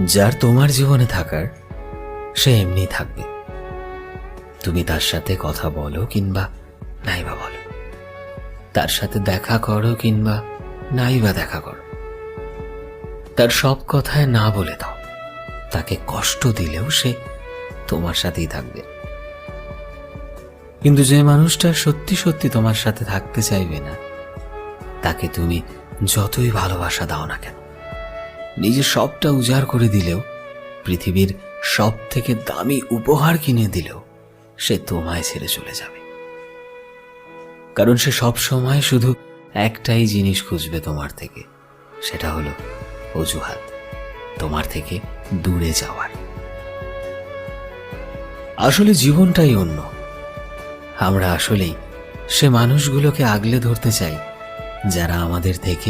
যার তোমার জীবনে থাকার সে এমনি থাকবে। তুমি তার সাথে কথা বলো কিংবা নাই বা বলো, তার সাথে দেখা করো কিংবা নাই বা দেখা করো, তার সব কথায় না বলে দাও, তাকে কষ্ট দিলেও সে তোমার সাথেই থাকবে। কিন্তু যে মানুষটা সত্যি সত্যি তোমার সাথে থাকতে চাইবে না, তাকে তুমি যতই ভালোবাসা দাও না কেন, নিজের সবটা উজাড় করে দিলেও, পৃথিবীর সব থেকে দামি উপহার কিনে দিলেও সে তোমায় ছেড়ে চলে যাবে। কারণ সে সব সময় শুধু একটাই জিনিস খুঁজবে তোমার থেকে, সেটা হলো অজুহাত তোমার থেকে দূরে যাওয়ার। আসলে জীবনটাই অন্য। আমরা আসলেই সে মানুষগুলোকে আগলে ধরতে চাই যারা আমাদের থেকে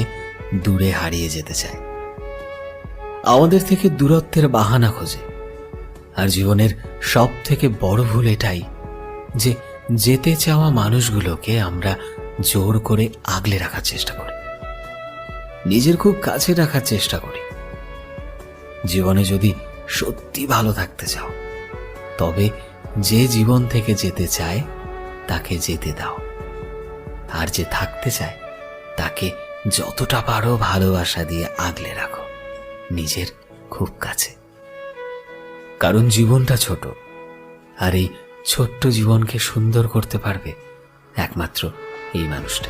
দূরে হারিয়ে যেতে চায়, আমাদের থেকে দূরত্বের বাহানা খোঁজে। আর জীবনের সব থেকে বড় ভুল এটাই যে যেতে চাওয়া মানুষগুলোকে আমরা জোর করে আগলে রাখার চেষ্টা করি, নিজের খুব কাছে রাখার চেষ্টা করি। জীবনে যদি সত্যি ভালো থাকতে চাও, তবে যে জীবন থেকে যেতে চায় তাকে যেতে দাও, আর যে থাকতে চায় তাকে যতটা পারো ভালোবাসা দিয়ে আগলে রাখো নিজের খুব কাছে। কারণ জীবনটা ছোট, আর এই ছোট্ট জীবনকে সুন্দর করতে পারবে একমাত্র এই মানুষটা।